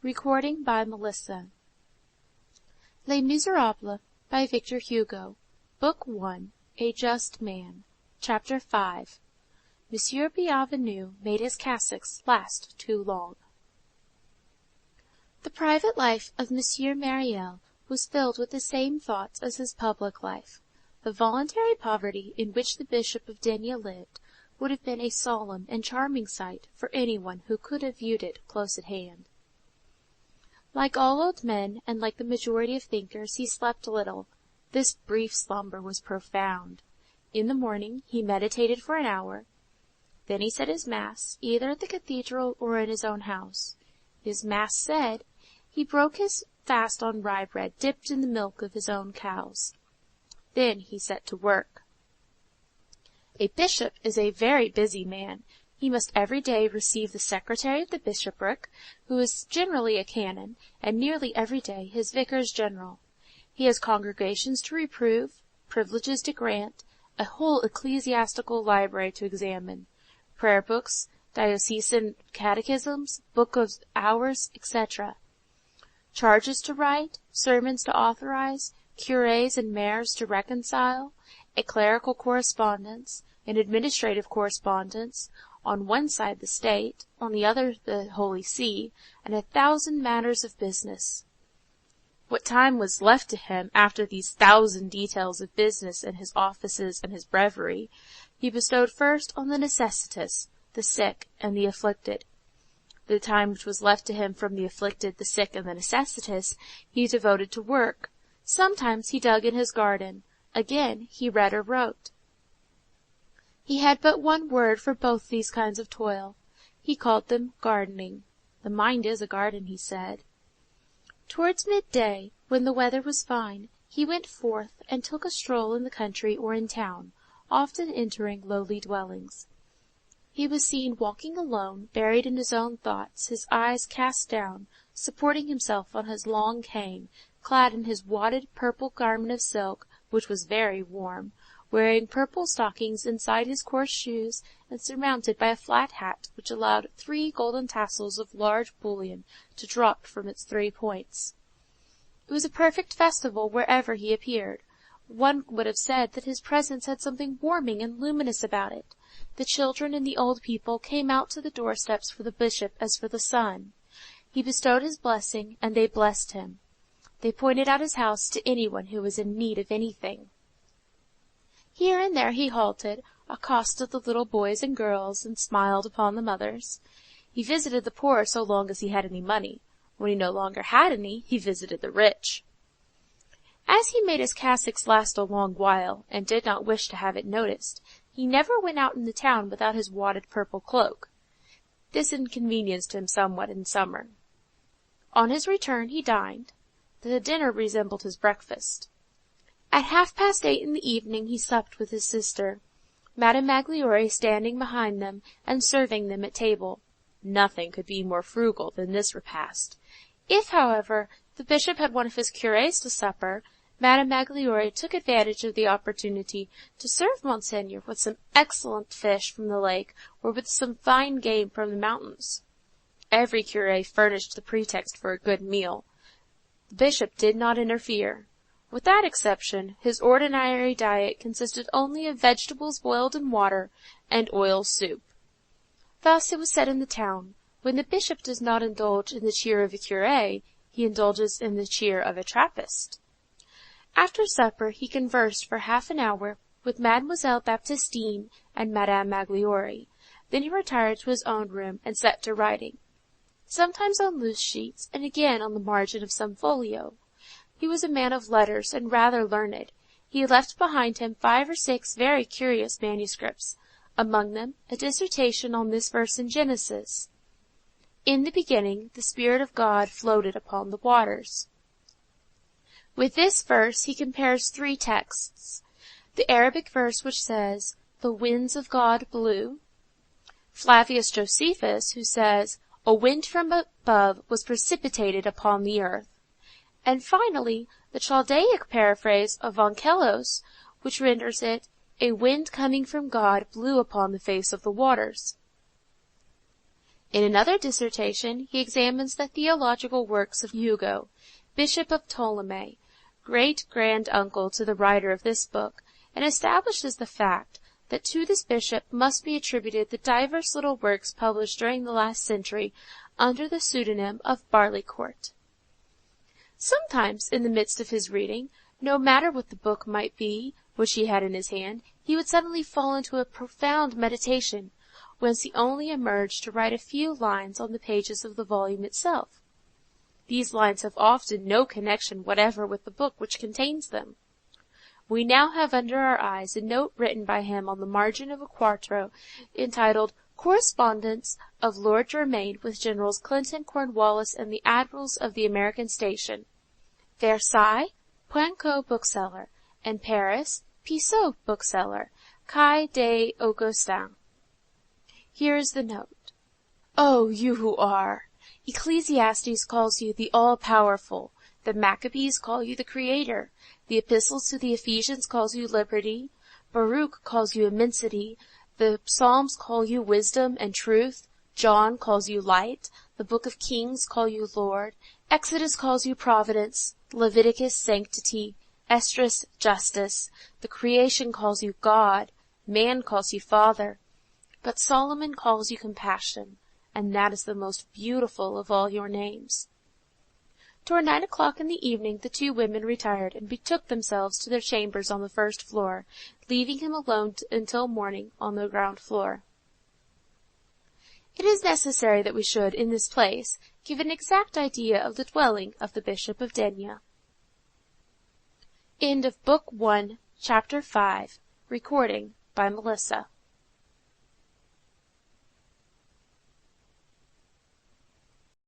Recording by Melissa. Les Misérables by Victor Hugo. Book 1. A Just Man. Chapter 5. Monsieur Bienvenu made his cassocks last too long. The private life of Monsieur Myriel was filled with the same thoughts as his public life. The voluntary poverty in which the Bishop of D lived would have been a solemn and charming sight for anyone who could have viewed it close at hand. Like all old men, and like the majority of thinkers, he slept little. This brief slumber was profound. In the morning he meditated for an hour. Then he said his mass, either at the cathedral or in his own house. His mass said, he broke his fast on rye bread dipped in the milk of his own cows. Then he set to work. A bishop is a very busy man. He must every day receive the secretary of the bishopric, who is generally a canon, and nearly every day his vicars general. He has congregations to reprove, privileges to grant, a whole ecclesiastical library to examine, prayer books, diocesan catechisms, book of hours, etc., charges to write, sermons to authorize, cures and mayors to reconcile, a clerical correspondence, an administrative correspondence, on one side the state, on the other the Holy See, and 1,000 matters of business. What time was left to him after these 1,000 details of business and his offices and his breviary, he bestowed first on the necessitous, the sick, and the afflicted. The time which was left to him from the afflicted, the sick, and the necessitous, he devoted to work. Sometimes he dug in his garden. Again he read or wrote. He had but one word for both these kinds of toil. He called them gardening. The mind is a garden, he said. Towards midday, when the weather was fine, he went forth and took a stroll in the country or in town, often entering lowly dwellings. He was seen walking alone, buried in his own thoughts, his eyes cast down, supporting himself on his long cane, clad in his wadded purple garment of silk, which was very warm, wearing purple stockings inside his coarse shoes, and surmounted by a flat hat which allowed 3 golden tassels of large bullion to drop from its 3 points. It was a perfect festival wherever he appeared. One would have said that his presence had something warming and luminous about it. The children and the old people came out to the doorsteps for the bishop as for the sun. He bestowed his blessing, and they blessed him. They pointed out his house to anyone who was in need of anything. Here and there he halted, accosted the little boys and girls, and smiled upon the mothers. He visited the poor so long as he had any money. When he no longer had any, he visited the rich. As he made his cassocks last a long while, and did not wish to have it noticed, he never went out in the town without his wadded purple cloak. This inconvenienced him somewhat in summer. On his return he dined. The dinner resembled his breakfast. At 8:30 in the evening he supped with his sister, Madame Magloire standing behind them and serving them at table. Nothing could be more frugal than this repast. If, however, the bishop had one of his cures to supper, Madame Magloire took advantage of the opportunity to serve Monseigneur with some excellent fish from the lake or with some fine game from the mountains. Every cure furnished the pretext for a good meal. The bishop did not interfere. With that exception, his ordinary diet consisted only of vegetables boiled in water and oil soup. Thus it was said in the town, when the bishop does not indulge in the cheer of a cure, he indulges in the cheer of a Trappist. After supper he conversed for half an hour with Mademoiselle Baptistine and Madame Magloire. Then he retired to his own room and set to writing, sometimes on loose sheets, and again on the margin of some folio. He was a man of letters, and rather learned. He had left behind him 5 or 6 very curious manuscripts, among them a dissertation on this verse in Genesis. In the beginning the Spirit of God floated upon the waters. With this verse he compares 3 texts. The Arabic verse which says, "The winds of God blew," Flavius Josephus, who says, "A wind from above was precipitated upon the earth," and finally the Chaldaic paraphrase of Onkelos, which renders it, "A wind coming from God blew upon the face of the waters." In another dissertation he examines the theological works of Hugo, Bishop of Ptolemy, great-grand-uncle to the writer of this book, and establishes the fact that to this bishop must be attributed the divers little works published during the last century under the pseudonym of Barleycourt. Sometimes, in the midst of his reading, no matter what the book might be which he had in his hand, he would suddenly fall into a profound meditation, whence he only emerged to write a few lines on the pages of the volume itself. These lines have often no connection whatever with the book which contains them. We now have under our eyes a note written by him on the margin of a quarto entitled Correspondence of Lord Germain with Generals Clinton, Cornwallis, and the Admirals of the American Station. Versailles, Poinco bookseller, and Paris, Pissot bookseller, Quai des Augustins. Here is the note. Oh, you who are! Ecclesiastes calls you the all-powerful. The Maccabees call you the Creator. The Epistles to the Ephesians calls you liberty. Baruch calls you immensity. The Psalms call you wisdom and truth. John calls you light. The Book of Kings call you Lord. Exodus calls you providence. Leviticus sanctity. Esdras justice. The creation calls you God. Man calls you Father. But Solomon calls you compassion, and that is the most beautiful of all your names. Toward 9 o'clock in the evening the two women retired and betook themselves to their chambers on the first floor, leaving him alone until morning on the ground floor. It is necessary that we should, in this place, give an exact idea of the dwelling of the Bishop of D. End of Book 1, Chapter 5. Recording by Melissa.